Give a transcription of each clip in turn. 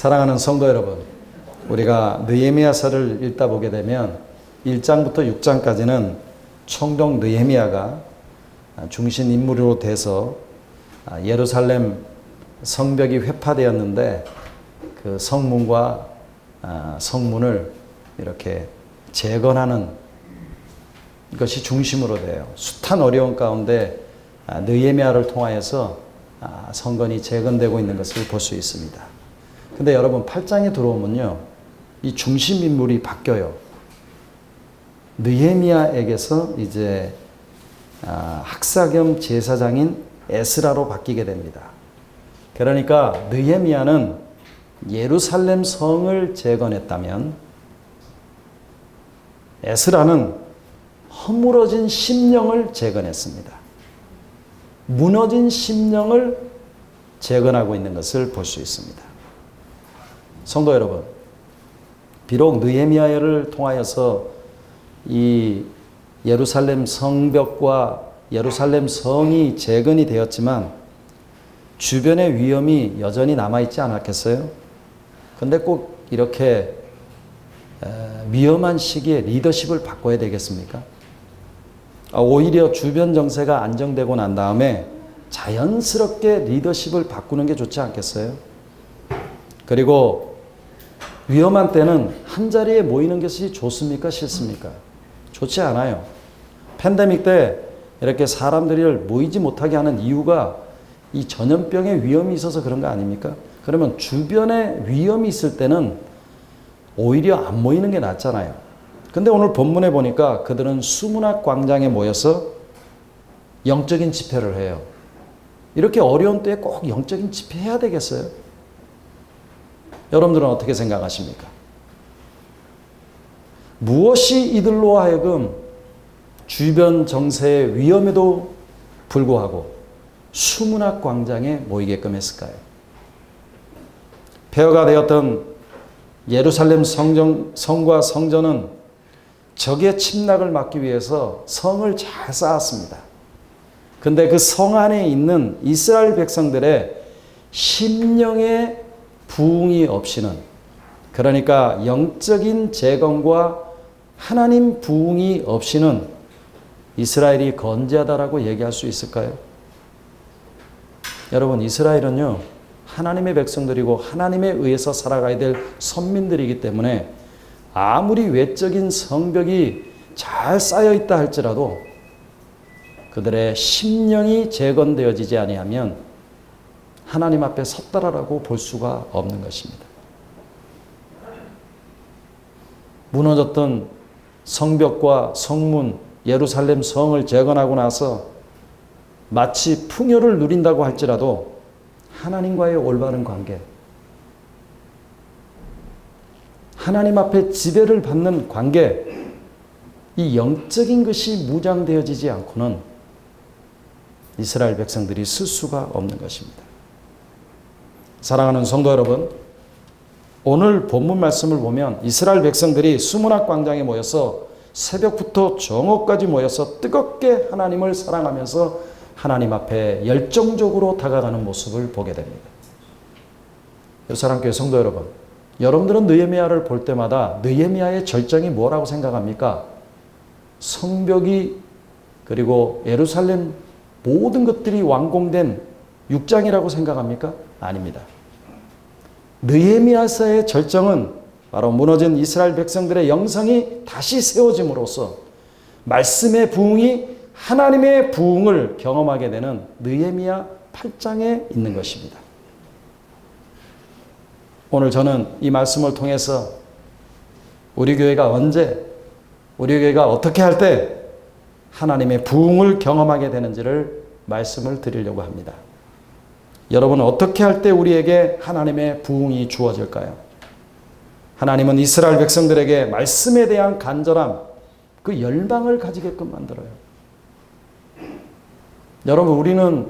사랑하는 성도 여러분, 우리가 느헤미야서를 읽다 보게 되면 1장부터 6장까지는 총독 느헤미야가 중심 인물로 돼서 예루살렘 성벽이 회파되었는데 그 성문과 성문을 이렇게 재건하는 것이 중심으로 돼요. 숱한 어려운 가운데 느헤미야를 통하여서 성전이 재건되고 있는 것을 볼 수 있습니다. 근데 여러분 8장에 들어오면요, 이 중심 인물이 바뀌어요. 느헤미야에게서 이제 학사 겸 제사장인 에스라로 바뀌게 됩니다. 그러니까 느헤미야는 예루살렘 성을 재건했다면 에스라는 허물어진 심령을 재건했습니다. 무너진 심령을 재건하고 있는 것을 볼 수 있습니다. 성도 여러분, 비록 느헤미야를 통하여서 이 예루살렘 성벽과 예루살렘 성이 재건이 되었지만 주변의 위험이 여전히 남아있지 않았겠어요? 근데 꼭 이렇게 위험한 시기에 리더십을 바꿔야 되겠습니까? 오히려 주변 정세가 안정되고 난 다음에 자연스럽게 리더십을 바꾸는 게 좋지 않겠어요? 그리고 위험한 때는 한자리에 모이는 것이 좋습니까? 싫습니까? 좋지 않아요. 팬데믹 때 이렇게 사람들을 모이지 못하게 하는 이유가 이 전염병의 위험이 있어서 그런 거 아닙니까? 그러면 주변에 위험이 있을 때는 오히려 안 모이는 게 낫잖아요. 근데 오늘 본문에 보니까 그들은 수문학 광장에 모여서 영적인 집회를 해요. 이렇게 어려운 때에 꼭 영적인 집회 해야 되겠어요? 여러분들은 어떻게 생각하십니까? 무엇이 이들로 하여금 주변 정세의 위험에도 불구하고 수문학 광장에 모이게끔 했을까요? 폐허가 되었던 예루살렘 성과 성전은 적의 침략을 막기 위해서 성을 잘 쌓았습니다. 근데 그 성 안에 있는 이스라엘 백성들의 심령의 부흥이 없이는, 그러니까 영적인 재건과 하나님 부흥이 없이는 이스라엘이 건재하다라고 얘기할 수 있을까요? 여러분, 이스라엘은요, 하나님의 백성들이고 하나님에 의해서 살아가야 될 선민들이기 때문에 아무리 외적인 성벽이 잘 쌓여 있다 할지라도 그들의 심령이 재건되어지지 아니하면 하나님 앞에 섰다라고 볼 수가 없는 것입니다. 무너졌던 성벽과 성문, 예루살렘 성을 재건하고 나서 마치 풍요를 누린다고 할지라도 하나님과의 올바른 관계, 하나님 앞에 지배를 받는 관계, 이 영적인 것이 무장되어지지 않고는 이스라엘 백성들이 쓸 수가 없는 것입니다. 사랑하는 성도 여러분, 오늘 본문 말씀을 보면 이스라엘 백성들이 수문학 광장에 모여서 새벽부터 정오까지 모여서 뜨겁게 하나님을 사랑하면서 하나님 앞에 열정적으로 다가가는 모습을 보게 됩니다. 사랑교회 성도 여러분, 여러분들은 느헤미야를 볼 때마다 느헤미야의 절정이 뭐라고 생각합니까? 성벽이, 그리고 예루살렘 모든 것들이 완공된 6장이라고 생각합니까? 아닙니다. 느헤미야서의 절정은 바로 무너진 이스라엘 백성들의 영성이 다시 세워짐으로써 말씀의 부흥이 하나님의 부흥을 경험하게 되는 느헤미야 8장에 있는 것입니다. 오늘 저는 이 말씀을 통해서 우리 교회가 언제, 우리 교회가 어떻게 할 때 하나님의 부흥을 경험하게 되는지를 말씀을 드리려고 합니다. 여러분, 어떻게 할 때 우리에게 하나님의 부흥이 주어질까요? 하나님은 이스라엘 백성들에게 말씀에 대한 간절함, 그 열망을 가지게끔 만들어요. 여러분, 우리는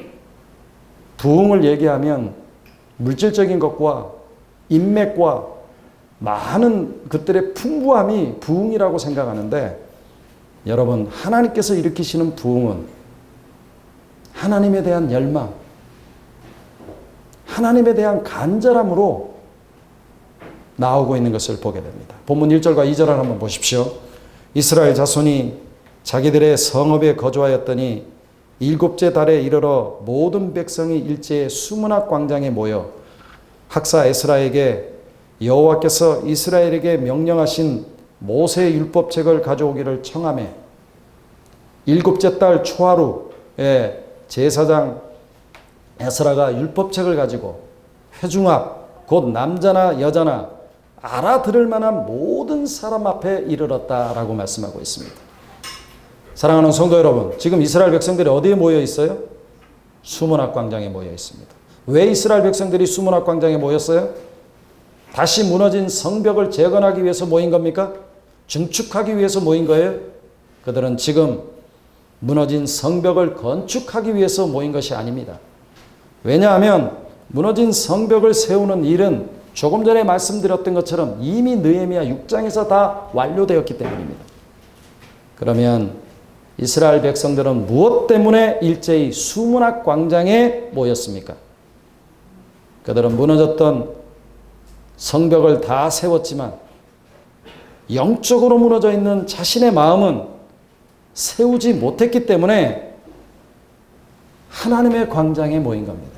부흥을 얘기하면 물질적인 것과 인맥과 많은 것들의 풍부함이 부흥이라고 생각하는데, 여러분, 하나님께서 일으키시는 부흥은 하나님에 대한 열망, 하나님에 대한 간절함으로 나오고 있는 것을 보게 됩니다. 본문 1절과 2절을 한번 보십시오. 이스라엘 자손이 자기들의 성읍에 거주하였더니 일곱째 달에 이르러 모든 백성이 일제에 수문학 광장에 모여 학사 에스라에게 여호와께서 이스라엘에게 명령하신 모세의 율법책을 가져오기를 청하며 일곱째 달 초하루에 제사장 에스라가 율법책을 가지고 회중 앞 곧 남자나 여자나 알아들을 만한 모든 사람 앞에 이르렀다라고 말씀하고 있습니다. 사랑하는 성도 여러분, 지금 이스라엘 백성들이 어디에 모여 있어요? 수문학 광장에 모여 있습니다. 왜 이스라엘 백성들이 수문학 광장에 모였어요? 다시 무너진 성벽을 재건하기 위해서 모인 겁니까? 증축하기 위해서 모인 거예요? 그들은 지금 무너진 성벽을 건축하기 위해서 모인 것이 아닙니다. 왜냐하면 무너진 성벽을 세우는 일은 조금 전에 말씀드렸던 것처럼 이미 느헤미야 6장에서 다 완료되었기 때문입니다. 그러면 이스라엘 백성들은 무엇 때문에 일제히 수문학 광장에 모였습니까? 그들은 무너졌던 성벽을 다 세웠지만 영적으로 무너져 있는 자신의 마음은 세우지 못했기 때문에 하나님의 광장에 모인 겁니다.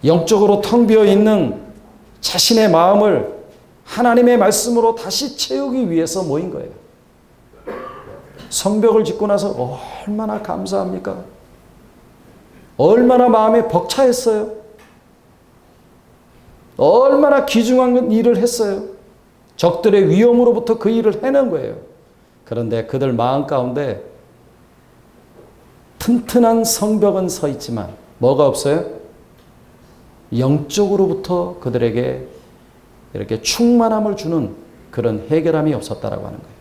영적으로 텅 비어 있는 자신의 마음을 하나님의 말씀으로 다시 채우기 위해서 모인 거예요. 성벽을 짓고 나서 얼마나 감사합니까? 얼마나 마음에 벅차했어요? 얼마나 귀중한 일을 했어요? 적들의 위험으로부터 그 일을 해낸 거예요. 그런데 그들 마음 가운데 튼튼한 성벽은 서 있지만 뭐가 없어요? 영적으로부터 그들에게 이렇게 충만함을 주는 그런 해결함이 없었다라고 하는 거예요.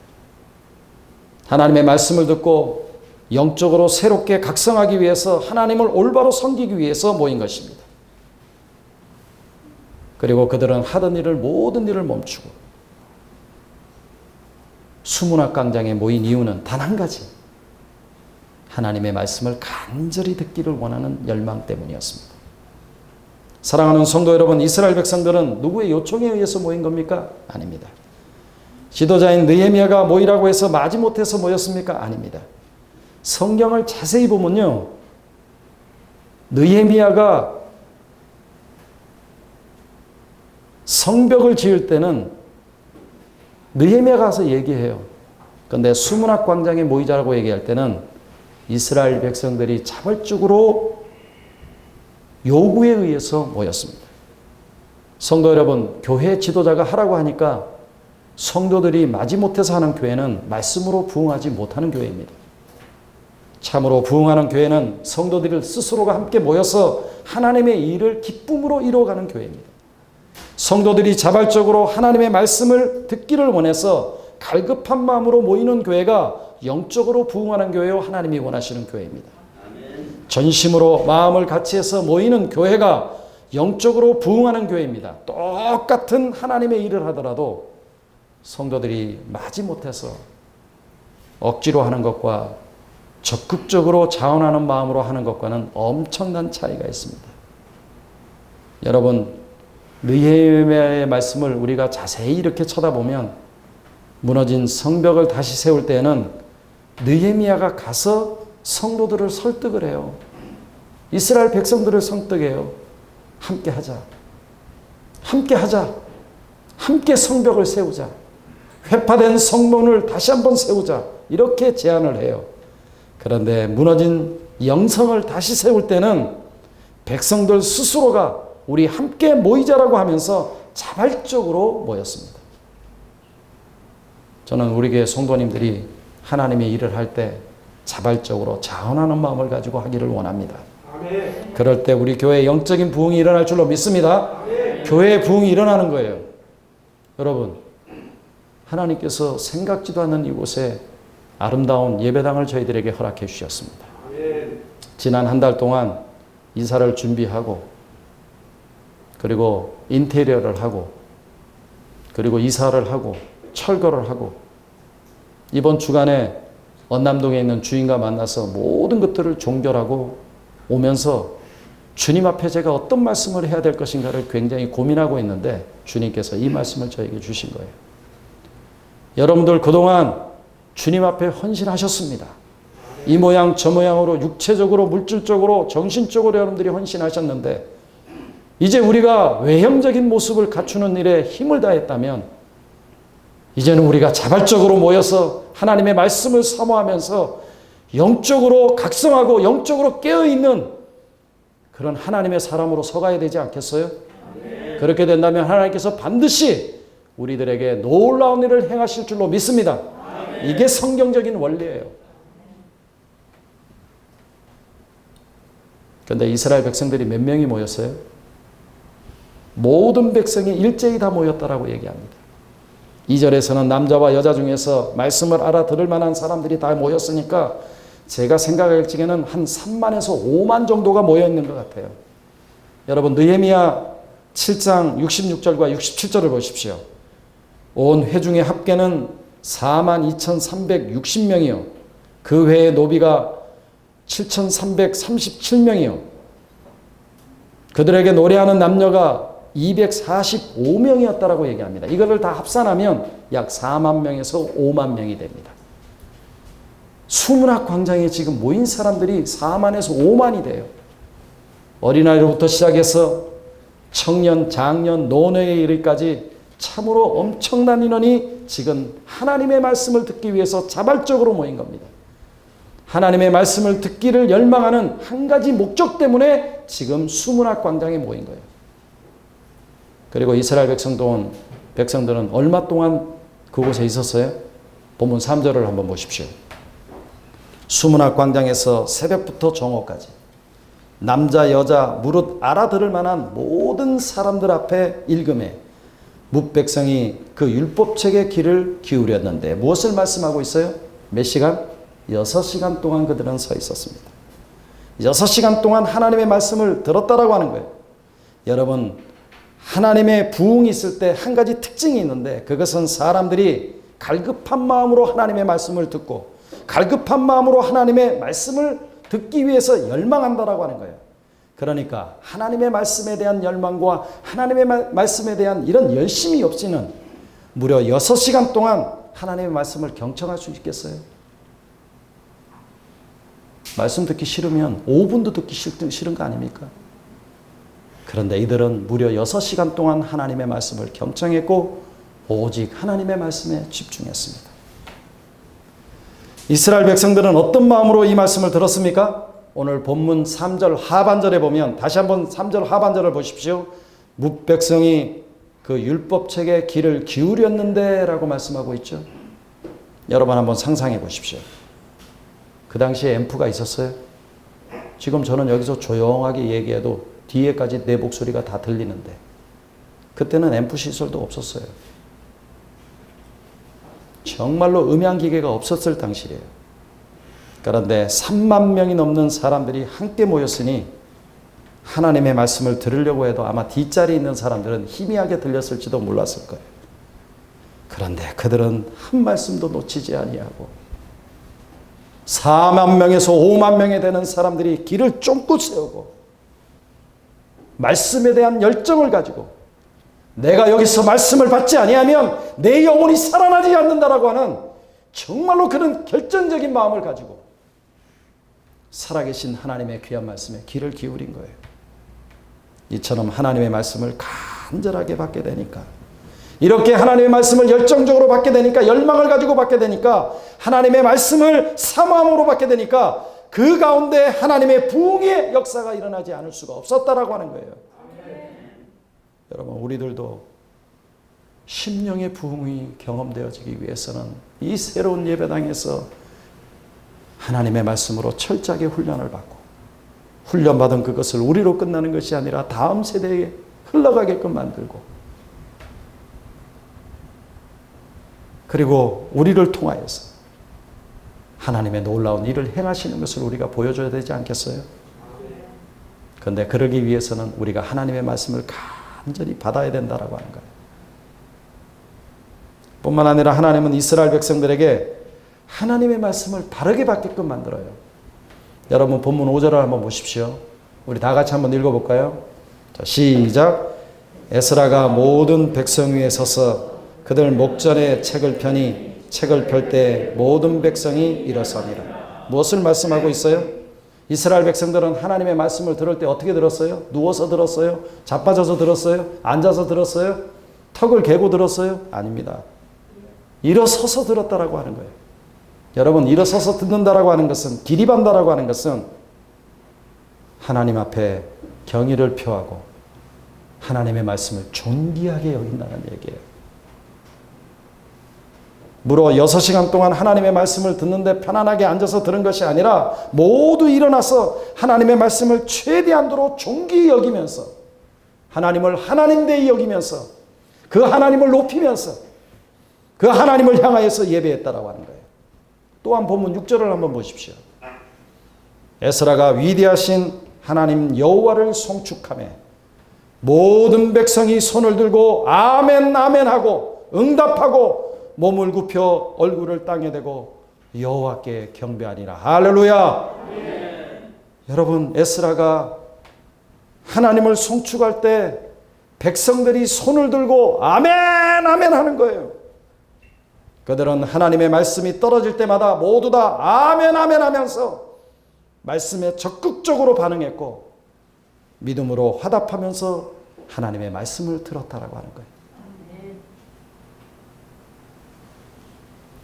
하나님의 말씀을 듣고 영적으로 새롭게 각성하기 위해서 하나님을 올바로 섬기기 위해서 모인 것입니다. 그리고 그들은 하던 일을 모든 일을 멈추고 수문학 광장에 모인 이유는 단 한 가지. 하나님의 말씀을 간절히 듣기를 원하는 열망 때문이었습니다. 사랑하는 성도 여러분, 이스라엘 백성들은 누구의 요청에 의해서 모인 겁니까? 아닙니다. 지도자인 느헤미야가 모이라고 해서 마지못해서 모였습니까? 아닙니다. 성경을 자세히 보면요, 느헤미야가 성벽을 지을 때는 느헤미야가 가서 얘기해요. 그런데 수문학 광장에 모이자라고 얘기할 때는 이스라엘 백성들이 자발적으로 요구에 의해서 모였습니다. 성도 여러분, 교회 지도자가 하라고 하니까 성도들이 마지못해서 하는 교회는 말씀으로 부응하지 못하는 교회입니다. 참으로 부응하는 교회는 성도들 스스로가 함께 모여서 하나님의 일을 기쁨으로 이루어가는 교회입니다. 성도들이 자발적으로 하나님의 말씀을 듣기를 원해서 갈급한 마음으로 모이는 교회가 영적으로 부응하는 교회요, 하나님이 원하시는 교회입니다. 전심으로 마음을 같이 해서 모이는 교회가 영적으로 부응하는 교회입니다. 똑같은 하나님의 일을 하더라도 성도들이 마지못해서 억지로 하는 것과 적극적으로 자원하는 마음으로 하는 것과는 엄청난 차이가 있습니다. 여러분, 느헤미야의 말씀을 우리가 자세히 이렇게 쳐다보면 무너진 성벽을 다시 세울 때에는 느헤미야가 가서 성도들을 설득을 해요. 이스라엘 백성들을 설득해요. 함께 하자. 함께 하자. 함께 성벽을 세우자. 회파된 성문을 다시 한번 세우자. 이렇게 제안을 해요. 그런데 무너진 영성을 다시 세울 때는 백성들 스스로가 우리 함께 모이자라고 하면서 자발적으로 모였습니다. 저는 우리 교회 성도님들이 하나님의 일을 할 때 자발적으로 자원하는 마음을 가지고 하기를 원합니다. 아멘. 그럴 때 우리 교회의 영적인 부흥이 일어날 줄로 믿습니다. 아멘. 교회의 부흥이 일어나는 거예요. 여러분, 하나님께서 생각지도 않는 이곳에 아름다운 예배당을 저희들에게 허락해 주셨습니다. 아멘. 지난 한 달 동안 이사를 준비하고 그리고 인테리어를 하고 그리고 이사를 하고 철거를 하고 이번 주간에 언남동에 있는 주인과 만나서 모든 것들을 종결하고 오면서 주님 앞에 제가 어떤 말씀을 해야 될 것인가를 굉장히 고민하고 있는데 주님께서 이 말씀을 저에게 주신 거예요. 여러분들 그동안 주님 앞에 헌신하셨습니다. 이 모양 저 모양으로 육체적으로 물질적으로 정신적으로 여러분들이 헌신하셨는데 이제 우리가 외형적인 모습을 갖추는 일에 힘을 다했다면 이제는 우리가 자발적으로 모여서 하나님의 말씀을 사모하면서 영적으로 각성하고 영적으로 깨어있는 그런 하나님의 사람으로 서가야 되지 않겠어요? 그렇게 된다면 하나님께서 반드시 우리들에게 놀라운 일을 행하실 줄로 믿습니다. 이게 성경적인 원리예요. 그런데 이스라엘 백성들이 몇 명이 모였어요? 모든 백성이 일제히 다 모였다라고 얘기합니다. 2절에서는 남자와 여자 중에서 말씀을 알아들을 만한 사람들이 다 모였으니까 제가 생각할 적에는 한 3만에서 5만 정도가 모여 있는 것 같아요. 여러분 느헤미야 7장 66절과 67절을 보십시오. 온 회중의 합계는 42,360명이요. 그 외의 노비가 7,337명이요. 그들에게 노래하는 남녀가 245명이었다라고 얘기합니다. 이거를 다 합산하면 약 4만 명에서 5만 명이 됩니다. 수문학 광장에 지금 모인 사람들이 4만에서 5만이 돼요. 어린아이로부터 시작해서 청년, 장년, 노년에 이르기까지 참으로 엄청난 인원이 지금 하나님의 말씀을 듣기 위해서 자발적으로 모인 겁니다. 하나님의 말씀을 듣기를 열망하는 한 가지 목적 때문에 지금 수문학 광장에 모인 거예요. 그리고 이스라엘 백성들은 얼마 동안 그곳에 있었어요? 본문 3절을 한번 보십시오. 수문학 광장에서 새벽부터 정오까지 남자 여자 무릇 알아들을 만한 모든 사람들 앞에 읽음에 뭇백성이 그 율법책의 귀를 기울였는데 무엇을 말씀하고 있어요? 몇 시간? 6시간 동안 그들은 서 있었습니다. 6시간 동안 하나님의 말씀을 들었다라고 하는 거예요. 여러분 하나님의 부흥이 있을 때 한 가지 특징이 있는데 그것은 사람들이 갈급한 마음으로 하나님의 말씀을 듣고 갈급한 마음으로 하나님의 말씀을 듣기 위해서 열망한다라고 하는 거예요. 그러니까 하나님의 말씀에 대한 열망과 하나님의 말씀에 대한 이런 열심이 없이는 무려 6시간 동안 하나님의 말씀을 경청할 수 있겠어요? 말씀 듣기 싫으면 5분도 듣기 싫은 거 아닙니까? 그런데 이들은 무려 6시간 동안 하나님의 말씀을 경청했고 오직 하나님의 말씀에 집중했습니다. 이스라엘 백성들은 어떤 마음으로 이 말씀을 들었습니까? 오늘 본문 3절 하반절에 보면 다시 한번 3절 하반절을 보십시오. 뭇백성이 그 율법책에 귀를 기울였는데 라고 말씀하고 있죠. 여러분 한번 상상해 보십시오. 그 당시에 앰프가 있었어요? 지금 저는 여기서 조용하게 얘기해도 뒤에까지 내 목소리가 다 들리는데 그때는 앰프 시설도 없었어요. 정말로 음향기계가 없었을 당시래요. 그런데 3만 명이 넘는 사람들이 함께 모였으니 하나님의 말씀을 들으려고 해도 아마 뒷자리에 있는 사람들은 희미하게 들렸을지도 몰랐을 거예요. 그런데 그들은 한 말씀도 놓치지 아니하고 4만 명에서 5만 명에 되는 사람들이 길을 쫑긋 세우고 말씀에 대한 열정을 가지고 내가 여기서 말씀을 받지 아니하면 내 영혼이 살아나지 않는다라고 하는 정말로 그런 결정적인 마음을 가지고 살아계신 하나님의 귀한 말씀에 귀를 기울인 거예요. 이처럼 하나님의 말씀을 간절하게 받게 되니까 이렇게 하나님의 말씀을 열정적으로 받게 되니까 열망을 가지고 받게 되니까 하나님의 말씀을 사모함으로 받게 되니까 그 가운데 하나님의 부흥의 역사가 일어나지 않을 수가 없었다라고 하는 거예요. 여러분 우리들도 심령의 부흥이 경험되어지기 위해서는 이 새로운 예배당에서 하나님의 말씀으로 철저하게 훈련을 받고 훈련받은 그것을 우리로 끝나는 것이 아니라 다음 세대에 흘러가게끔 만들고 그리고 우리를 통하여서 하나님의 놀라운 일을 행하시는 것을 우리가 보여줘야 되지 않겠어요? 그런데 그러기 위해서는 우리가 하나님의 말씀을 간절히 받아야 된다라고 하는 거예요. 뿐만 아니라 하나님은 이스라엘 백성들에게 하나님의 말씀을 바르게 받게끔 만들어요. 여러분 본문 5절을 한번 보십시오. 우리 다 같이 한번 읽어볼까요? 자, 시작. 에스라가 모든 백성 위에 서서 그들 목전에 책을 펴니 책을 펼 때 모든 백성이 일어서니라. 무엇을 말씀하고 있어요? 이스라엘 백성들은 하나님의 말씀을 들을 때 어떻게 들었어요? 누워서 들었어요? 자빠져서 들었어요? 앉아서 들었어요? 턱을 개고 들었어요? 아닙니다. 일어서서 들었다라고 하는 거예요. 여러분, 일어서서 듣는다라고 하는 것은, 기립한다라고 하는 것은 하나님 앞에 경의를 표하고 하나님의 말씀을 존귀하게 여긴다는 얘기예요. 무려 6시간 동안 하나님의 말씀을 듣는데 편안하게 앉아서 들은 것이 아니라 모두 일어나서 하나님의 말씀을 최대한도로 존귀히 여기면서 하나님을 하나님되이 여기면서 그 하나님을 높이면서 그 하나님을 향하여서 예배했다라고 하는 거예요. 또한 본문 6절을 한번 보십시오. 에스라가 위대하신 하나님 여호와를 송축하며 모든 백성이 손을 들고 아멘 아멘 하고 응답하고 몸을 굽혀 얼굴을 땅에 대고 여호와께 경배하니라. 할렐루야. 여러분, 에스라가 하나님을 송축할 때 백성들이 손을 들고 아멘 아멘 하는 거예요. 그들은 하나님의 말씀이 떨어질 때마다 모두 다 아멘 아멘 하면서 말씀에 적극적으로 반응했고 믿음으로 화답하면서 하나님의 말씀을 들었다라고 하는 거예요.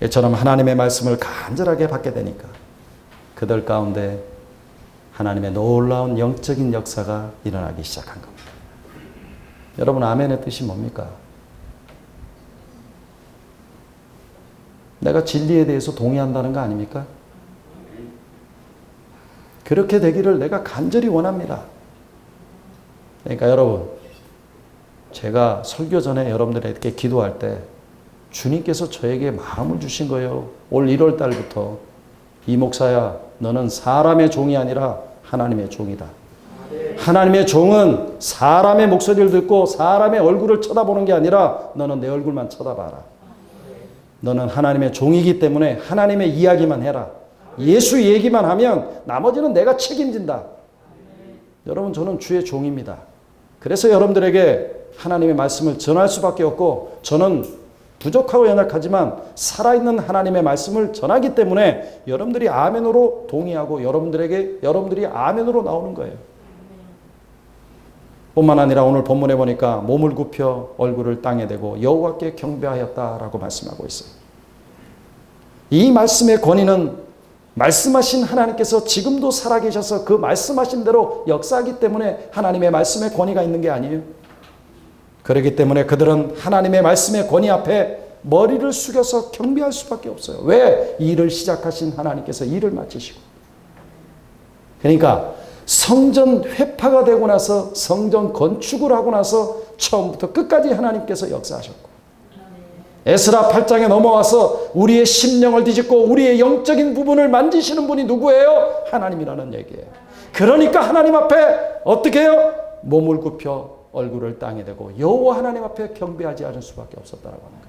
이처럼 하나님의 말씀을 간절하게 받게 되니까 그들 가운데 하나님의 놀라운 영적인 역사가 일어나기 시작한 겁니다. 여러분, 아멘의 뜻이 뭡니까? 내가 진리에 대해서 동의한다는 거 아닙니까? 그렇게 되기를 내가 간절히 원합니다. 그러니까 여러분, 제가 설교 전에 여러분들에게 기도할 때 주님께서 저에게 마음을 주신 거예요. 올 1월 달부터 이 목사야, 너는 사람의 종이 아니라 하나님의 종이다. 하나님의 종은 사람의 목소리를 듣고 사람의 얼굴을 쳐다보는 게 아니라 너는 내 얼굴만 쳐다봐라. 너는 하나님의 종이기 때문에 하나님의 이야기만 해라. 예수 얘기만 하면 나머지는 내가 책임진다. 여러분, 저는 주의 종입니다. 그래서 여러분들에게 하나님의 말씀을 전할 수밖에 없고 저는 부족하고 연약하지만 살아있는 하나님의 말씀을 전하기 때문에 여러분들이 아멘으로 동의하고 여러분들이 아멘으로 나오는 거예요. 뿐만 아니라 오늘 본문에 보니까 몸을 굽혀 얼굴을 땅에 대고 여호와께 경배하였다라고 말씀하고 있어요. 이 말씀의 권위는 말씀하신 하나님께서 지금도 살아계셔서 그 말씀하신 대로 역사하기 때문에 하나님의 말씀의 권위가 있는 게 아니에요. 그렇기 때문에 그들은 하나님의 말씀의 권위 앞에 머리를 숙여서 경배할 수밖에 없어요. 왜? 일을 시작하신 하나님께서 일을 마치시고. 그러니까 성전 회파가 되고 나서 성전 건축을 하고 나서 처음부터 끝까지 하나님께서 역사하셨고 에스라 8장에 넘어와서 우리의 심령을 뒤집고 우리의 영적인 부분을 만지시는 분이 누구예요? 하나님이라는 얘기예요. 그러니까 하나님 앞에 어떻게 해요? 몸을 굽혀 얼굴을 땅에 대고 여호와 하나님 앞에 경배하지 않을 수밖에 없었다라고 하는 거예요.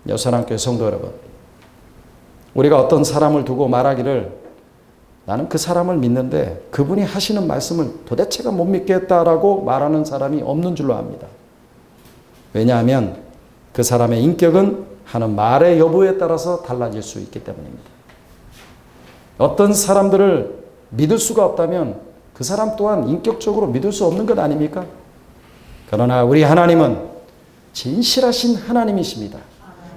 여사랑교회 성도 여러분, 우리가 어떤 사람을 두고 말하기를 나는 그 사람을 믿는데 그분이 하시는 말씀을 도대체가 못 믿겠다라고 말하는 사람이 없는 줄로 압니다. 왜냐하면 그 사람의 인격은 하는 말의 여부에 따라서 달라질 수 있기 때문입니다. 어떤 사람들을 믿을 수가 없다면 그 사람 또한 인격적으로 믿을 수 없는 것 아닙니까? 그러나 우리 하나님은 진실하신 하나님이십니다.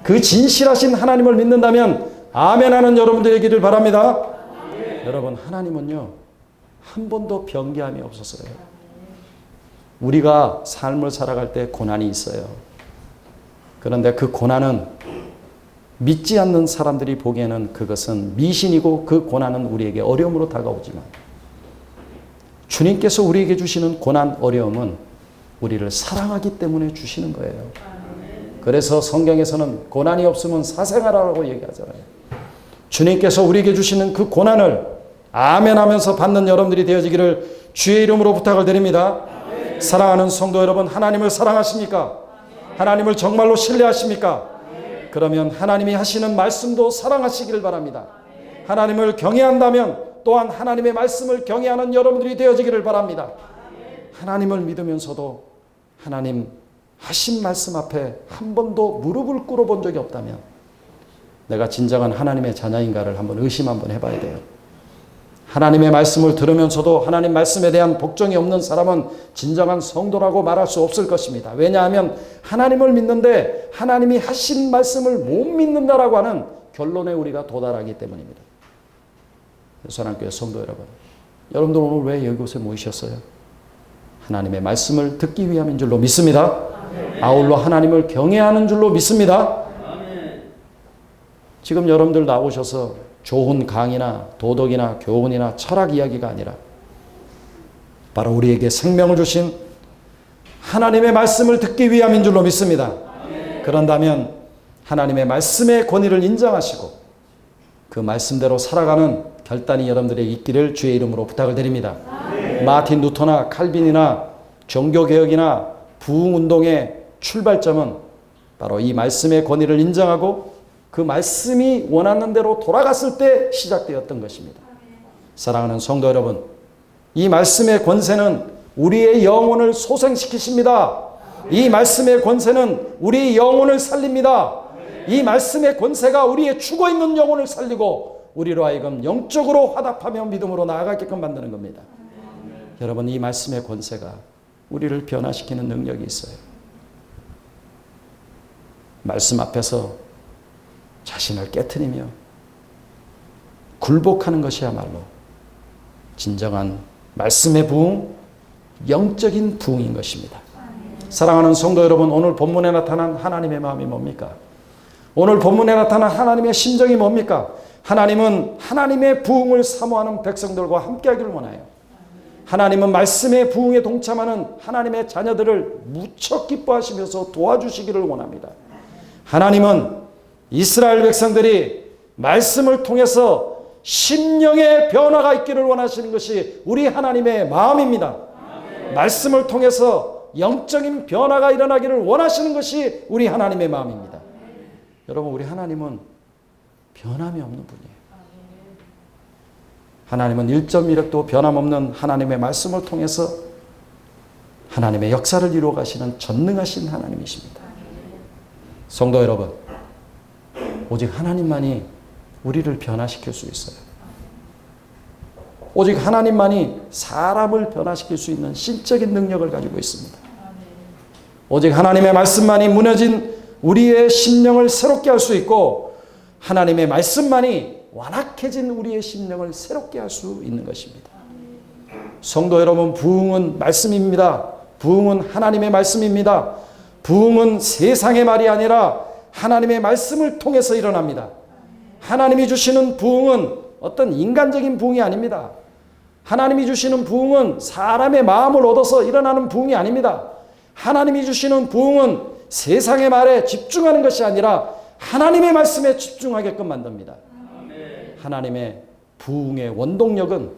그 진실하신 하나님을 믿는다면 아멘하는 여러분들이기를 바랍니다. 여러분, 하나님은요 한 번도 변개함이 없었어요. 우리가 삶을 살아갈 때 고난이 있어요. 그런데 그 고난은 믿지 않는 사람들이 보기에는 그것은 미신이고 그 고난은 우리에게 어려움으로 다가오지만 주님께서 우리에게 주시는 고난, 어려움은 우리를 사랑하기 때문에 주시는 거예요. 그래서 성경에서는 고난이 없으면 사생아라고 얘기하잖아요. 주님께서 우리에게 주시는 그 고난을 아멘하면서 받는 여러분들이 되어지기를 주의 이름으로 부탁을 드립니다. 사랑하는 성도 여러분, 하나님을 사랑하십니까? 하나님을 정말로 신뢰하십니까? 그러면 하나님이 하시는 말씀도 사랑하시기를 바랍니다. 하나님을 경외한다면 또한 하나님의 말씀을 경외하는 여러분들이 되어지기를 바랍니다. 하나님을 믿으면서도 하나님 하신 말씀 앞에 한 번도 무릎을 꿇어본 적이 없다면 내가 진정한 하나님의 자녀인가를 한번 의심 한번 해봐야 돼요. 하나님의 말씀을 들으면서도 하나님 말씀에 대한 복종이 없는 사람은 진정한 성도라고 말할 수 없을 것입니다. 왜냐하면 하나님을 믿는데 하나님이 하신 말씀을 못 믿는다라고 하는 결론에 우리가 도달하기 때문입니다. 사랑교회 성도 여러분, 여러분들 오늘 왜 이곳에 모이셨어요? 하나님의 말씀을 듣기 위함인 줄로 믿습니다. 아울러 하나님을 경외하는 줄로 믿습니다. 지금 여러분들 나오셔서 좋은 강의나 도덕이나 교훈이나 철학 이야기가 아니라 바로 우리에게 생명을 주신 하나님의 말씀을 듣기 위함인 줄로 믿습니다. 그런다면 하나님의 말씀의 권위를 인정하시고 그 말씀대로 살아가는 결단이 여러분들에게 있기를 주의 이름으로 부탁을 드립니다. 마틴 루터나 칼빈이나 종교개혁이나 부흥운동의 출발점은 바로 이 말씀의 권위를 인정하고 그 말씀이 원하는 대로 돌아갔을 때 시작되었던 것입니다. 사랑하는 성도 여러분, 이 말씀의 권세는 우리의 영혼을 소생시키십니다. 이 말씀의 권세는 우리의 영혼을 살립니다. 이 말씀의 권세가 우리의 죽어있는 영혼을 살리고 우리로 하여금 영적으로 화답하며 믿음으로 나아가게끔 만드는 겁니다. 여러분, 이 말씀의 권세가 우리를 변화시키는 능력이 있어요. 말씀 앞에서 자신을 깨트리며 굴복하는 것이야말로 진정한 말씀의 부흥, 영적인 부흥인 것입니다. 사랑하는 성도 여러분, 오늘 본문에 나타난 하나님의 마음이 뭡니까? 오늘 본문에 나타난 하나님의 심정이 뭡니까? 하나님은 하나님의 부흥을 사모하는 백성들과 함께하기를 원해요. 하나님은 말씀의 부흥에 동참하는 하나님의 자녀들을 무척 기뻐하시면서 도와주시기를 원합니다. 하나님은 이스라엘 백성들이 말씀을 통해서 심령의 변화가 있기를 원하시는 것이 우리 하나님의 마음입니다. 말씀을 통해서 영적인 변화가 일어나기를 원하시는 것이 우리 하나님의 마음입니다. 여러분, 우리 하나님은 변함이 없는 분이에요. 하나님은 1.1획도 변함없는 하나님의 말씀을 통해서 하나님의 역사를 이루어 가시는 전능하신 하나님이십니다. 성도 여러분, 오직 하나님만이 우리를 변화시킬 수 있어요. 오직 하나님만이 사람을 변화시킬 수 있는 신적인 능력을 가지고 있습니다. 오직 하나님의 말씀만이 무너진 우리의 심령을 새롭게 할 수 있고 하나님의 말씀만이 완악해진 우리의 심령을 새롭게 할 수 있는 것입니다. 성도 여러분, 부흥은 말씀입니다. 부흥은 하나님의 말씀입니다. 부흥은 세상의 말이 아니라 하나님의 말씀을 통해서 일어납니다. 하나님이 주시는 부흥은 어떤 인간적인 부흥이 아닙니다. 하나님이 주시는 부흥은 사람의 마음을 얻어서 일어나는 부흥이 아닙니다. 하나님이 주시는 부흥은 세상의 말에 집중하는 것이 아니라 하나님의 말씀에 집중하게끔 만듭니다. 하나님의 부흥의 원동력은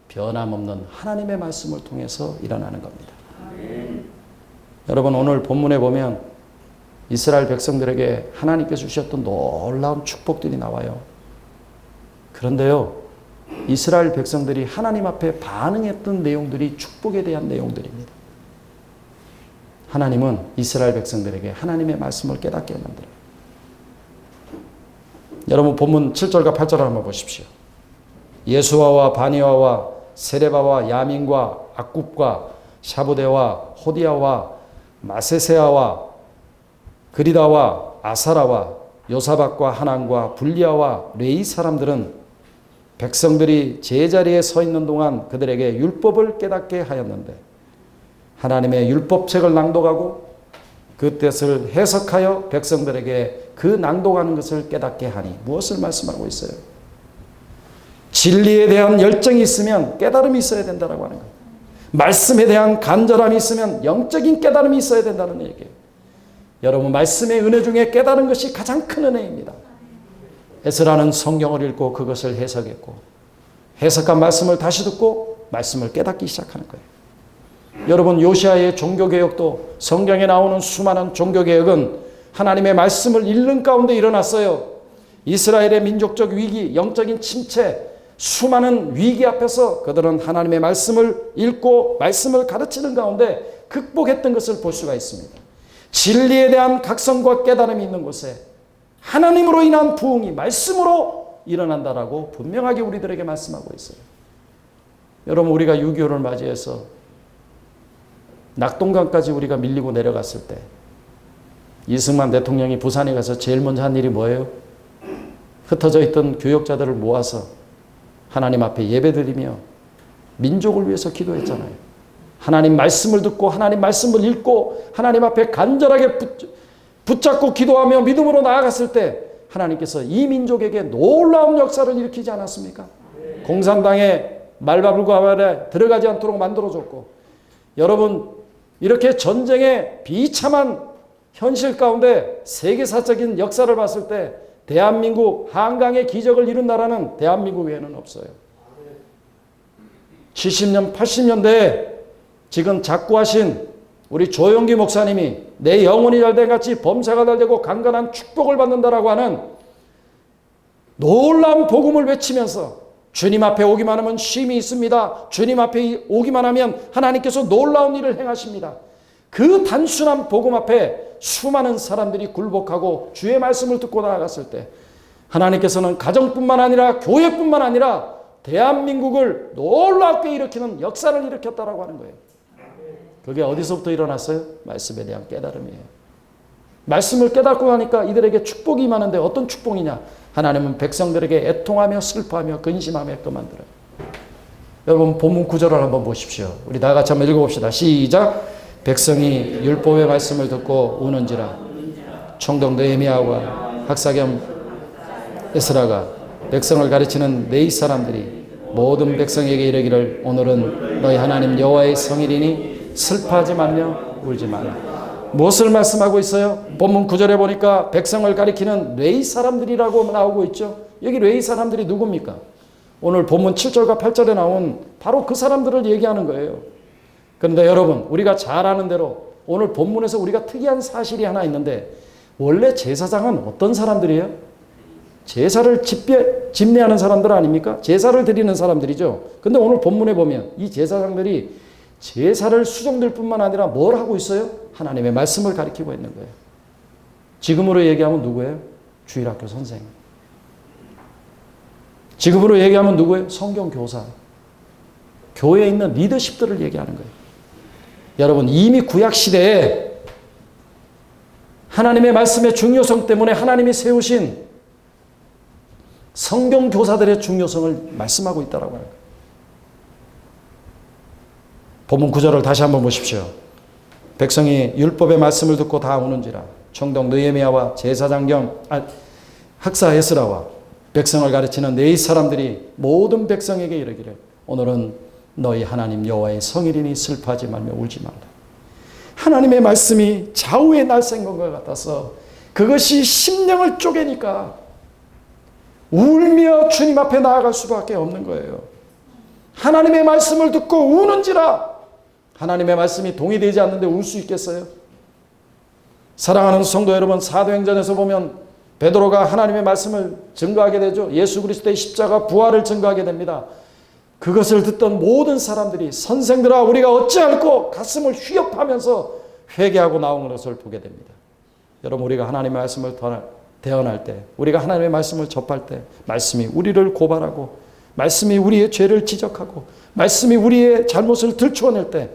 변함없는 하나님의 말씀을 통해서 일어나는 겁니다. 여러분, 오늘 본문에 보면 이스라엘 백성들에게 하나님께서 주셨던 놀라운 축복들이 나와요. 그런데요, 이스라엘 백성들이 하나님 앞에 반응했던 내용들이 축복에 대한 내용들입니다. 하나님은 이스라엘 백성들에게 하나님의 말씀을 깨닫게 만들어요. 여러분, 본문 7절과 8절을 한번 보십시오. 예수아와 바니아와 세레바와 야민과 악굽과 샤부데와 호디아와 마세세아와 그리다와 아사라와 요사박과 하난과 불리아와 레이 사람들은 백성들이 제자리에 서 있는 동안 그들에게 율법을 깨닫게 하였는데 하나님의 율법책을 낭독하고 그 뜻을 해석하여 백성들에게 그 낭독하는 것을 깨닫게 하니, 무엇을 말씀하고 있어요? 진리에 대한 열정이 있으면 깨달음이 있어야 된다고 하는 거예요. 말씀에 대한 간절함이 있으면 영적인 깨달음이 있어야 된다는 얘기예요. 여러분, 말씀의 은혜 중에 깨달은 것이 가장 큰 은혜입니다. 에스라는 성경을 읽고 그것을 해석했고 해석한 말씀을 다시 듣고 말씀을 깨닫기 시작하는 거예요. 여러분, 요시아의 종교개혁도 성경에 나오는 수많은 종교개혁은 하나님의 말씀을 읽는 가운데 일어났어요. 이스라엘의 민족적 위기, 영적인 침체, 수많은 위기 앞에서 그들은 하나님의 말씀을 읽고 말씀을 가르치는 가운데 극복했던 것을 볼 수가 있습니다. 진리에 대한 각성과 깨달음이 있는 곳에 하나님으로 인한 부흥이 말씀으로 일어난다라고 분명하게 우리들에게 말씀하고 있어요. 여러분, 우리가 6.25를 맞이해서 낙동강까지 우리가 밀리고 내려갔을 때 이승만 대통령이 부산에 가서 제일 먼저 한 일이 뭐예요? 흩어져 있던 교역자들을 모아서 하나님 앞에 예배드리며 민족을 위해서 기도했잖아요. 하나님 말씀을 듣고 하나님 말씀을 읽고 하나님 앞에 간절하게 붙잡고 기도하며 믿음으로 나아갔을 때 하나님께서 이 민족에게 놀라운 역사를 일으키지 않았습니까? 공산당의 말바불과 말에 들어가지 않도록 만들어줬고, 여러분, 이렇게 전쟁의 비참한 현실 가운데 세계사적인 역사를 봤을 때 대한민국 한강의 기적을 이룬 나라는 대한민국 외에는 없어요. 70년, 80년대에 지금 작고하신 우리 조용기 목사님이 내 영혼이 잘된 같이 범사가 잘되고 강건한 축복을 받는다라고 하는 놀라운 복음을 외치면서 주님 앞에 오기만 하면 쉼이 있습니다. 주님 앞에 오기만 하면 하나님께서 놀라운 일을 행하십니다. 그 단순한 복음 앞에 수많은 사람들이 굴복하고 주의 말씀을 듣고 나아갔을 때 하나님께서는 가정뿐만 아니라 교회뿐만 아니라 대한민국을 놀랍게 일으키는 역사를 일으켰다라고 하는 거예요. 그게 어디서부터 일어났어요? 말씀에 대한 깨달음이에요. 말씀을 깨닫고 나니까 이들에게 축복이 임하는데 어떤 축복이냐? 하나님은 백성들에게 애통하며 슬퍼하며 근심하게끔 만들어요. 여러분, 본문 9절을 한번 보십시오. 우리 다 같이 한번 읽어봅시다. 시작. 백성이 율법의 말씀을 듣고 우는지라. 총독 느헤미야와 학사겸 에스라가 백성을 가르치는 네이 사람들이 모든 백성에게 이르기를 오늘은 너희 하나님 여호와의 성일이니 슬퍼하지 말며 울지 마라. 무엇을 말씀하고 있어요? 본문 9절에 보니까 백성을 가리키는 레위 사람들이라고 나오고 있죠. 여기 레위 사람들이 누굽니까? 오늘 본문 7절과 8절에 나온 바로 그 사람들을 얘기하는 거예요. 그런데 여러분, 우리가 잘 아는 대로 오늘 본문에서 우리가 특이한 사실이 하나 있는데, 원래 제사장은 어떤 사람들이에요? 제사를 집례하는 사람들 아닙니까? 제사를 드리는 사람들이죠. 근데 오늘 본문에 보면 이 제사장들이 제사를 수종될 뿐만 아니라 뭘 하고 있어요? 하나님의 말씀을 가르치고 있는 거예요. 지금으로 얘기하면 누구예요? 주일학교 선생. 지금으로 얘기하면 누구예요? 성경교사. 교회에 있는 리더십들을 얘기하는 거예요. 여러분, 이미 구약시대에 하나님의 말씀의 중요성 때문에 하나님이 세우신 성경교사들의 중요성을 말씀하고 있다고 해요. 본문 9절을 다시 한번 보십시오. 백성이 율법의 말씀을 듣고 다 우는지라. 총독 느헤미야와 제사장 겸 학사 에스라와 백성을 가르치는 네이 사람들이 모든 백성에게 이르기를 오늘은 너희 하나님 여호와의 성일이니 슬퍼하지 말며 울지 말라. 하나님의 말씀이 좌우에 날쌘 것 같아서 그것이 심령을 쪼개니까 울며 주님 앞에 나아갈 수밖에 없는 거예요. 하나님의 말씀을 듣고 우는지라. 하나님의 말씀이 동의되지 않는데 울 수 있겠어요? 사랑하는 성도 여러분, 사도행전에서 보면 베드로가 하나님의 말씀을 증거하게 되죠. 예수 그리스도의 십자가 부활을 증거하게 됩니다. 그것을 듣던 모든 사람들이 선생들아 우리가 어찌할꼬 가슴을 휘협하면서 회개하고 나온 것을 보게 됩니다. 여러분, 우리가 하나님의 말씀을 대언할 때, 우리가 하나님의 말씀을 접할 때 말씀이 우리를 고발하고 말씀이 우리의 죄를 지적하고 말씀이 우리의 잘못을 들추어낼 때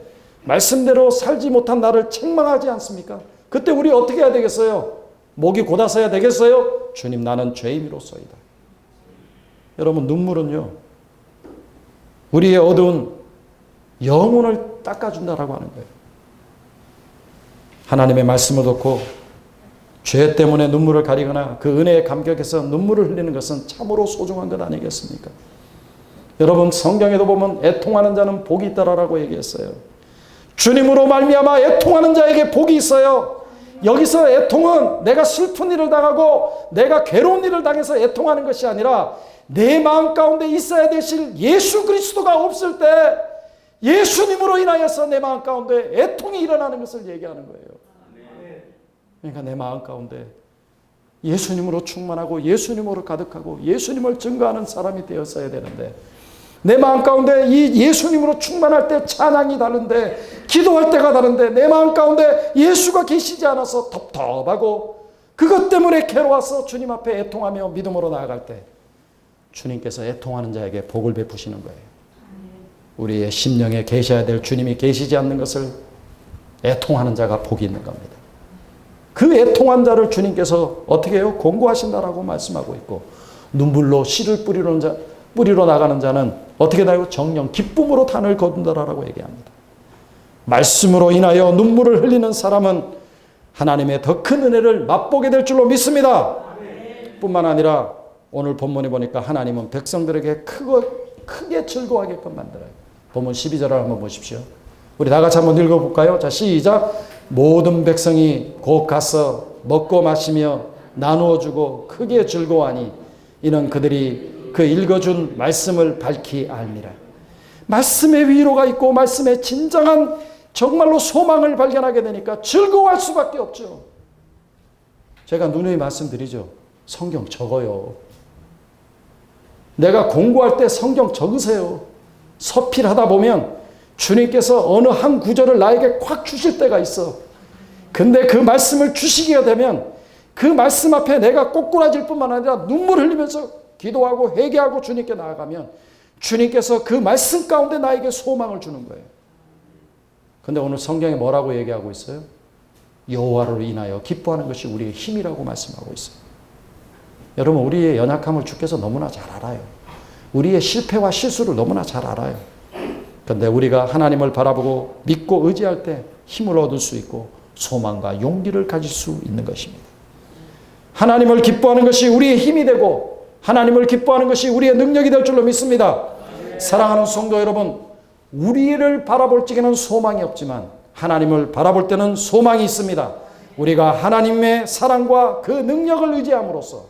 말씀대로 살지 못한 나를 책망하지 않습니까? 그때 우리 어떻게 해야 되겠어요? 목이 곧아서야 되겠어요? 주님, 나는 죄인이로소이다. 여러분, 눈물은요, 우리의 어두운 영혼을 닦아준다라고 하는 거예요. 하나님의 말씀을 듣고 죄 때문에 눈물을 가리거나 그 은혜의 감격에서 눈물을 흘리는 것은 참으로 소중한 것 아니겠습니까? 여러분, 성경에도 보면 애통하는 자는 복이 있다라고 얘기했어요. 주님으로 말미암아 애통하는 자에게 복이 있어요. 여기서 애통은 내가 슬픈 일을 당하고 내가 괴로운 일을 당해서 애통하는 것이 아니라 내 마음 가운데 있어야 되실 예수 그리스도가 없을 때 예수님으로 인하여서 내 마음 가운데 애통이 일어나는 것을 얘기하는 거예요. 그러니까 내 마음 가운데 예수님으로 충만하고 예수님으로 가득하고 예수님을 증거하는 사람이 되었어야 되는데, 내 마음 가운데 이 예수님으로 충만할 때 찬양이 다른데, 기도할 때가 다른데, 내 마음 가운데 예수가 계시지 않아서 텁텁하고 그것 때문에 괴로워서 주님 앞에 애통하며 믿음으로 나아갈 때 주님께서 애통하는 자에게 복을 베푸시는 거예요. 우리의 심령에 계셔야 될 주님이 계시지 않는 것을 애통하는 자가 복이 있는 겁니다. 그 애통한 자를 주님께서 어떻게 해요? 공고하신다라고 말씀하고 있고, 눈물로 씨를 뿌리러 나가는 자는 어떻게 나요? 정령 기쁨으로 단을 거둔다라고 얘기합니다. 말씀으로 인하여 눈물을 흘리는 사람은 하나님의 더 큰 은혜를 맛보게 될 줄로 믿습니다. 뿐만 아니라 오늘 본문에 보니까 하나님은 백성들에게 크게 즐거워하게끔 만들어요. 본문 12절을 한번 보십시오. 우리 다 같이 한번 읽어볼까요? 자, 시작. 모든 백성이 곧 가서 먹고 마시며 나누어 주고 크게 즐거워하니 이는 그들이 그 읽어준 말씀을 밝히 알미라. 말씀에 위로가 있고 말씀에 진정한 정말로 소망을 발견하게 되니까 즐거워할 수밖에 없죠. 제가 누누이 말씀드리죠. 성경 적어요. 내가 공부할 때 성경 적으세요. 서필하다 보면 주님께서 어느 한 구절을 나에게 콱 주실 때가 있어. 근데 그 말씀을 주시게 되면 그 말씀 앞에 내가 꼬꾸라질 뿐만 아니라 눈물 흘리면서 기도하고 회개하고 주님께 나아가면 주님께서 그 말씀 가운데 나에게 소망을 주는 거예요. 근데 오늘 성경에 뭐라고 얘기하고 있어요? 여호와로 인하여 기뻐하는 것이 우리의 힘이라고 말씀하고 있어요. 여러분, 우리의 연약함을 주께서 너무나 잘 알아요. 우리의 실패와 실수를 너무나 잘 알아요. 그런데 우리가 하나님을 바라보고 믿고 의지할 때 힘을 얻을 수 있고 소망과 용기를 가질 수 있는 것입니다. 하나님을 기뻐하는 것이 우리의 힘이 되고 하나님을 기뻐하는 것이 우리의 능력이 될 줄로 믿습니다. 사랑하는 성도 여러분, 우리를 바라볼 적에는 소망이 없지만 하나님을 바라볼 때는 소망이 있습니다. 우리가 하나님의 사랑과 그 능력을 의지함으로써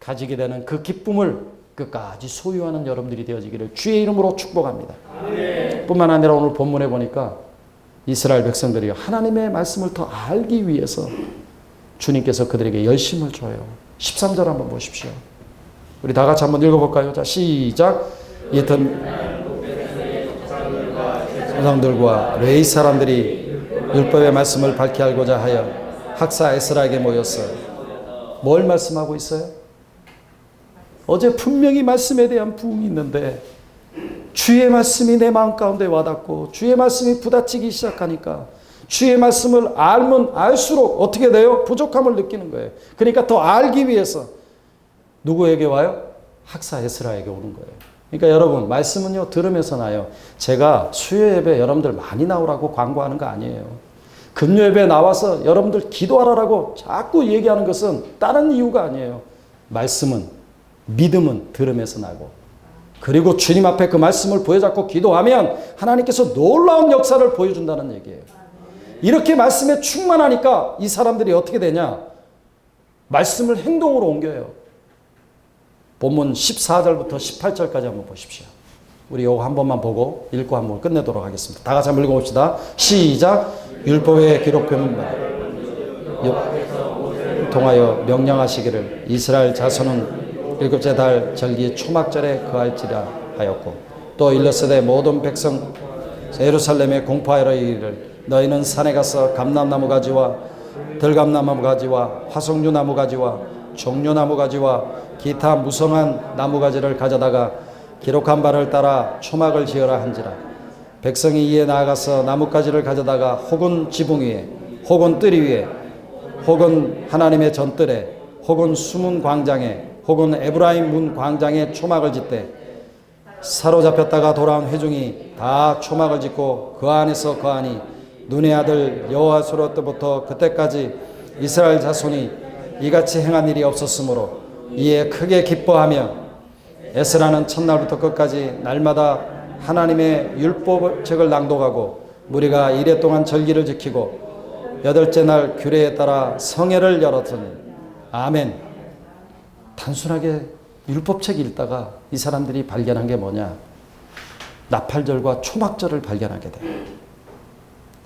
가지게 되는 그 기쁨을 끝까지 소유하는 여러분들이 되어지기를 주의 이름으로 축복합니다. 뿐만 아니라 오늘 본문에 보니까 이스라엘 백성들이 하나님의 말씀을 더 알기 위해서 주님께서 그들에게 열심을 줘요. 13절 한번 보십시오. 우리 다 같이 한번 읽어볼까요? 자, 시작. 이튼 조상들과 레위 사람들이 율법의 말씀을 밝히 알고자 하여 학사 에스라에게 모였어요. 뭘 말씀하고 있어요? 어제 분명히 말씀에 대한 부흥이 있는데 주의 말씀이 내 마음 가운데 와닿고 주의 말씀이 부딪히기 시작하니까 주의 말씀을 알면 알수록 어떻게 돼요? 부족함을 느끼는 거예요. 그러니까 더 알기 위해서 누구에게 와요? 학사 에스라에게 오는 거예요. 그러니까 여러분, 말씀은요 들으면서 나요. 제가 수요 예배 여러분들 많이 나오라고 광고하는 거 아니에요. 금요 예배 나와서 여러분들 기도하라고 자꾸 얘기하는 것은 다른 이유가 아니에요. 말씀은, 믿음은 들으면서 나고, 그리고 주님 앞에 그 말씀을 보여잡고 기도하면 하나님께서 놀라운 역사를 보여준다는 얘기예요. 이렇게 말씀에 충만하니까 이 사람들이 어떻게 되냐? 말씀을 행동으로 옮겨요. 본문 14절부터 18절까지 한번 보십시오. 우리 이거 한 번만 보고 읽고 한번 끝내도록 하겠습니다. 다 같이 한번 읽어봅시다. 시작. 율법에 기록된 바 통하여 명령하시기를 이스라엘 자손은 일곱째 달 절기 초막절에 거할지라 하였고, 또 일러스되 모든 백성 예루살렘에 공포하여 이르기를 너희는 산에 가서 감람나무 가지와 들감나무 가지와 화석류 나무 가지와 종려나무 가지와 기타 무성한 나무 가지를 가져다가 기록한 바를 따라 초막을 지어라 한지라. 백성이 이에 나아가서 나뭇가지를 가져다가 혹은 지붕 위에 혹은 뜰 위에 혹은 하나님의 전뜰에 혹은 수문 광장에 혹은 에브라임 문 광장에 초막을 짓되, 사로잡혔다가 돌아온 회중이 다 초막을 짓고 그 안에서 거하니 눈의 아들 여호와스로 때부터 그때까지 이스라엘 자손이 이같이 행한 일이 없었으므로 이에 크게 기뻐하며 에스라는 첫날부터 끝까지 날마다 하나님의 율법책을 낭독하고 무리가 이래 동안 절기를 지키고 여덟째 날 규례에 따라 성회를 열었더니. 아멘. 단순하게 율법책 읽다가 이 사람들이 발견한 게 뭐냐? 나팔절과 초막절을 발견하게 돼요.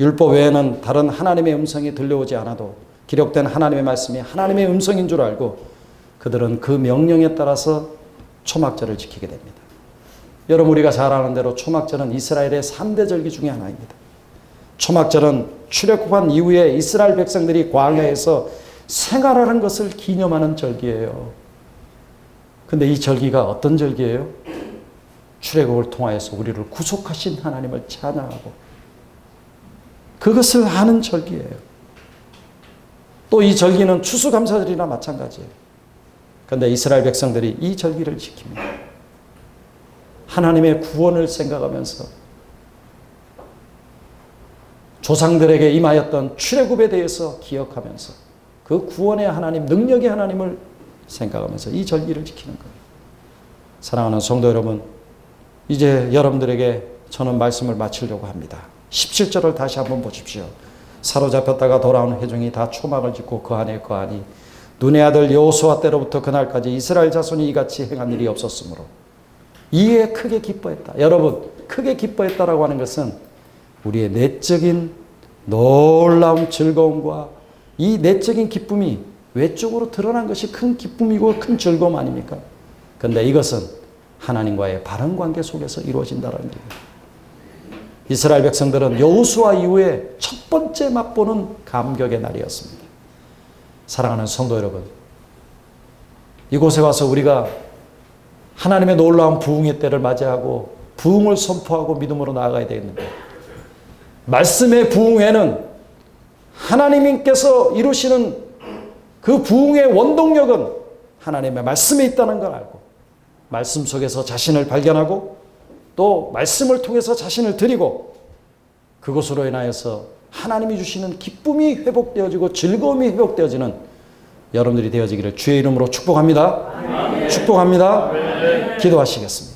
율법 외에는 다른 하나님의 음성이 들려오지 않아도 기록된 하나님의 말씀이 하나님의 음성인 줄 알고 그들은 그 명령에 따라서 초막절을 지키게 됩니다. 여러분, 우리가 잘 아는 대로 초막절은 이스라엘의 3대 절기 중에 하나입니다. 초막절은 출애굽한 이후에 이스라엘 백성들이 광야에서 생활하는 것을 기념하는 절기예요. 근데 이 절기가 어떤 절기예요? 출애굽을 통하여서 우리를 구속하신 하나님을 찬양하고 그것을 하는 절기예요. 또 이 절기는 추수감사절이나 마찬가지예요. 그런데 이스라엘 백성들이 이 절기를 지킵니다. 하나님의 구원을 생각하면서 조상들에게 임하였던 출애굽에 대해서 기억하면서 그 구원의 하나님, 능력의 하나님을 생각하면서 이 절기를 지키는 거예요. 사랑하는 성도 여러분, 이제 여러분들에게 저는 말씀을 마치려고 합니다. 17절을 다시 한번 보십시오. 사로잡혔다가 돌아온 회중이 다 초막을 짓고 그 안에 거하니 눈의 아들 여호수아 때로부터 그날까지 이스라엘 자손이 이같이 행한 일이 없었으므로 이에 크게 기뻐했다. 여러분, 크게 기뻐했다라고 하는 것은 우리의 내적인 놀라운 즐거움과 이 내적인 기쁨이 외적으로 드러난 것이 큰 기쁨이고 큰 즐거움 아닙니까? 그런데 이것은 하나님과의 바른 관계 속에서 이루어진다는 얘기예요. 이스라엘 백성들은 여호수아 이후에 첫 번째 맛보는 감격의 날이었습니다. 사랑하는 성도 여러분, 이곳에 와서 우리가 하나님의 놀라운 부흥의 때를 맞이하고 부흥을 선포하고 믿음으로 나아가야 되겠는데, 말씀의 부흥에는 하나님께서 이루시는 그 부흥의 원동력은 하나님의 말씀에 있다는 걸 알고 말씀 속에서 자신을 발견하고 또 말씀을 통해서 자신을 드리고 그것으로 인하여서 하나님이 주시는 기쁨이 회복되어지고 즐거움이 회복되어지는 여러분들이 되어지기를 주의 이름으로 축복합니다. 축복합니다. 기도하시겠습니다.